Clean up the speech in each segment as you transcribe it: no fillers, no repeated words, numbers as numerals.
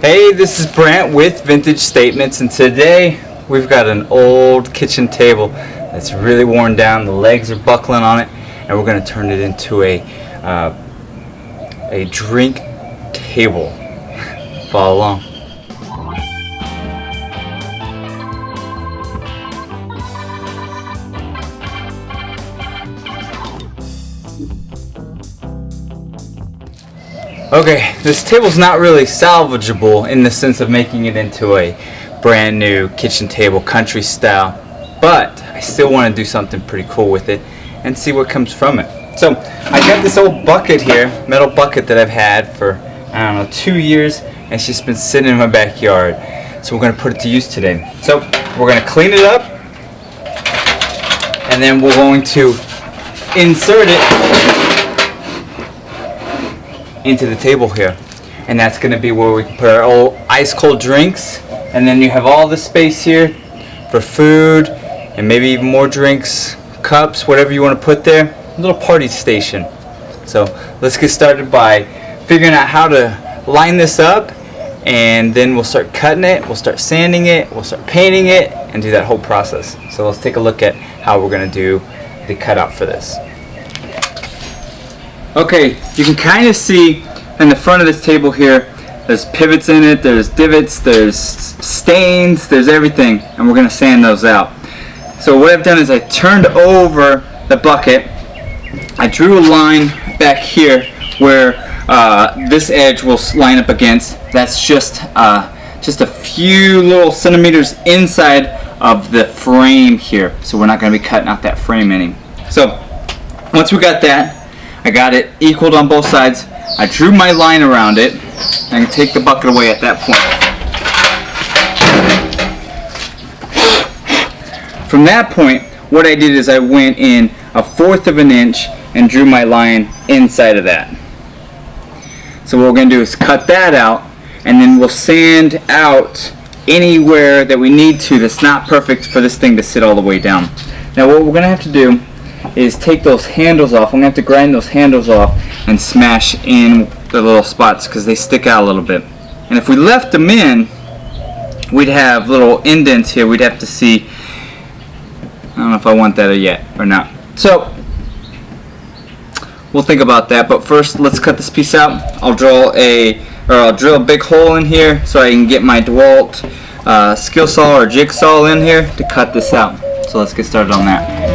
Hey, this is Brant with Vintage Statements, and today we've got an old kitchen table that's really worn down. The legs are buckling on it, and we're going to turn it into a drink table. Follow along. Okay, this table's not really salvageable in the sense of making it into a brand new kitchen table, country style, but I still want to do something pretty cool with it and see what comes from it. So I got this old bucket here, metal bucket that I've had for, I don't know, 2 years, and it's just been sitting in my backyard. So we're going to put it to use today. So we're going to clean it up, and then we're going to insert it into the table here, and that's going to be where we can put our old ice cold drinks, and then you have all the space here for food and maybe even more drinks, cups, whatever you want to put there. A little party station. So let's get started by figuring out how to line this up, and then we'll start cutting it, we'll start sanding it, we'll start painting it, and do that whole process. So let's take a look at how we're going to do the cutout for this. Okay, you can kind of see in the front of this table here, there's pivots in it, there's divots, there's stains, there's everything, and we're going to sand those out. So what I've done is I turned over the bucket, I drew a line back here where this edge will line up against. That's just a few little centimeters inside of the frame here, so we're not going to be cutting out that frame any. So once we got that, I got it equaled on both sides. I drew my line around it. I can take the bucket away at that point. From that point, what I did is I went in 1/4 of an inch and drew my line inside of that. So what we're going to do is cut that out, and then we'll sand out anywhere that we need to that's not perfect for this thing to sit all the way down. Now what we're going to have to do is take those handles off. I'm going to have to grind those handles off and smash in the little spots because they stick out a little bit. And if we left them in, we'd have little indents here. We'd have to see, I don't know if I want that yet or not. So we'll think about that, but first let's cut this piece out. I'll drill a big hole in here so I can get my DeWalt skill saw or jigsaw in here to cut this out. So let's get started on that.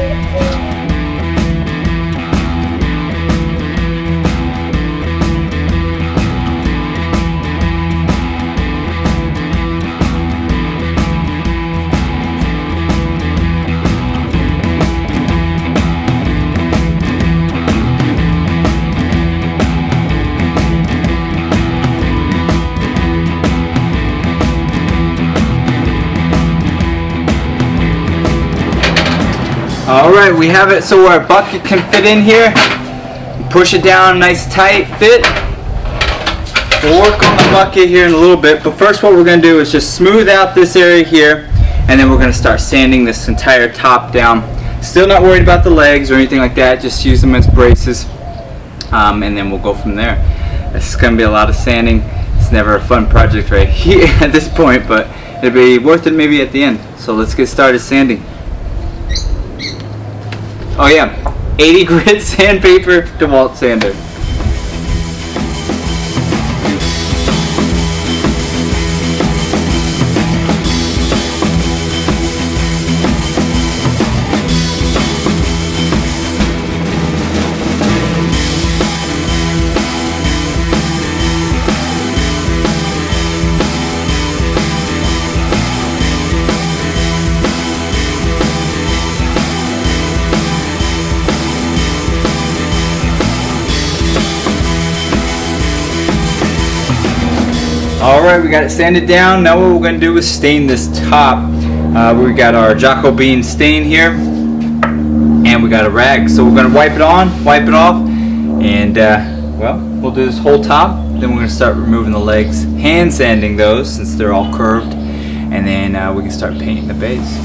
Alright, we have it so our bucket can fit in here. Push it down, nice tight fit. We'll work on the bucket here in a little bit, but first what we're going to do is just smooth out this area here, and then we're going to start sanding this entire top down. Still not worried about the legs or anything like that, just use them as braces, and then we'll go from there. This is going to be a lot of sanding. It's never a fun project right here at this point, but it'll be worth it maybe at the end. So let's get started sanding. Oh yeah, 80 grit sandpaper DeWalt sander. Alright, we got it sanded down. Now what we're going to do is stain this top. We got our Jacobean stain here, and we got a rag. So we're going to wipe it on, wipe it off, and well, we'll do this whole top. Then we're going to start removing the legs, hand sanding those since they're all curved, and then we can start painting the base.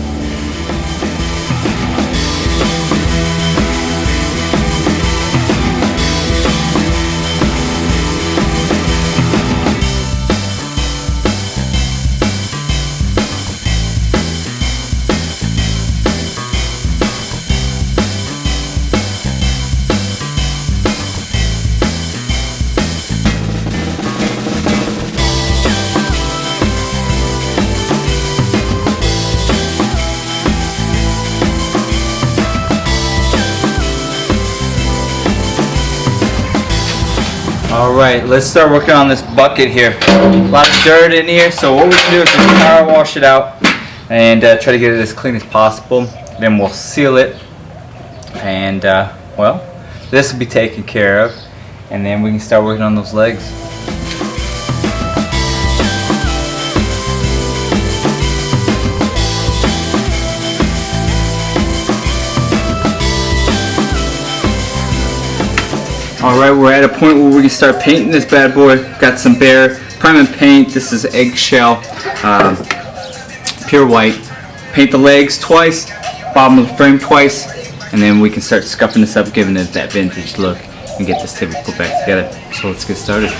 Alright, let's start working on this bucket here. A lot of dirt in here, so what we can do is just power wash it out and try to get it as clean as possible. Then we'll seal it, and well, this will be taken care of, and then we can start working on those legs. Alright, we're at a point where we can start painting this bad boy. Got some Behr prime and paint. This is eggshell, pure white. Paint the legs twice, bottom of the frame twice, and then we can start scuffing this up, giving it that vintage look, and get this table put back together. So let's get started.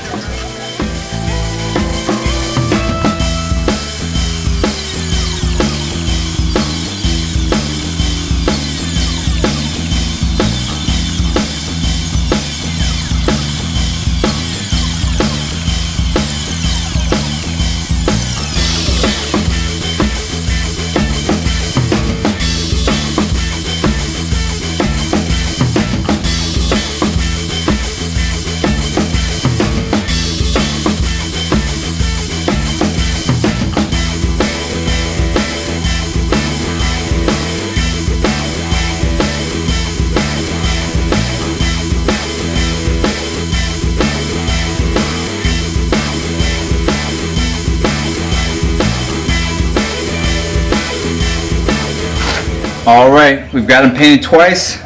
Alright, we've got them painted twice.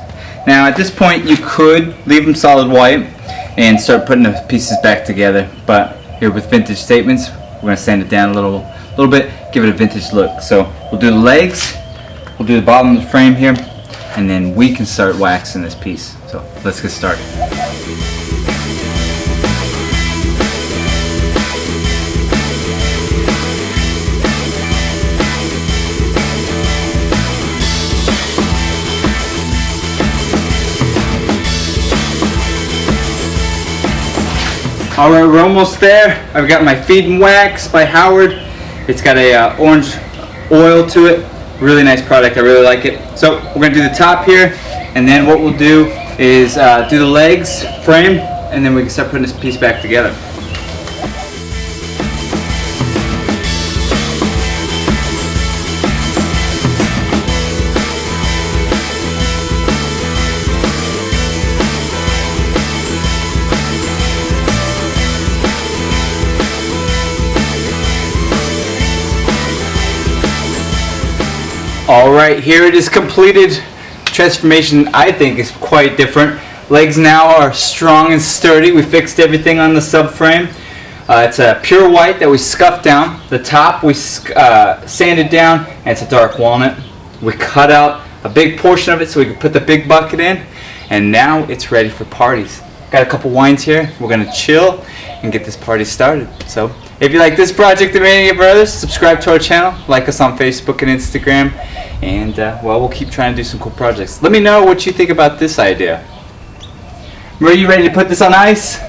Now at this point you could leave them solid white and start putting the pieces back together, but here with vintage statements we're going to sand it down a little bit, give it a vintage look. So we'll do the legs, we'll do the bottom of the frame here, and then we can start waxing this piece. So let's get started. Alright, we're almost there. I've got my Feed and Wax by Howard. It's got a orange oil to it. Really nice product, I really like it. So we're going to do the top here, and then what we'll do is do the legs, frame, and then we can start putting this piece back together. Alright, here it is completed. Transformation, I think, is quite different. Legs now are strong and sturdy. We fixed everything on the subframe. It's a pure white that we scuffed down. The top we sanded down, and it's a dark walnut. We cut out a big portion of it so we could put the big bucket in, and now it's ready for parties. Got a couple wines here. We're going to chill and get this party started. So if you like this project and any of our others, subscribe to our channel, like us on Facebook and Instagram, and well, we'll keep trying to do some cool projects. Let me know what you think about this idea. Are you ready to put this on ice?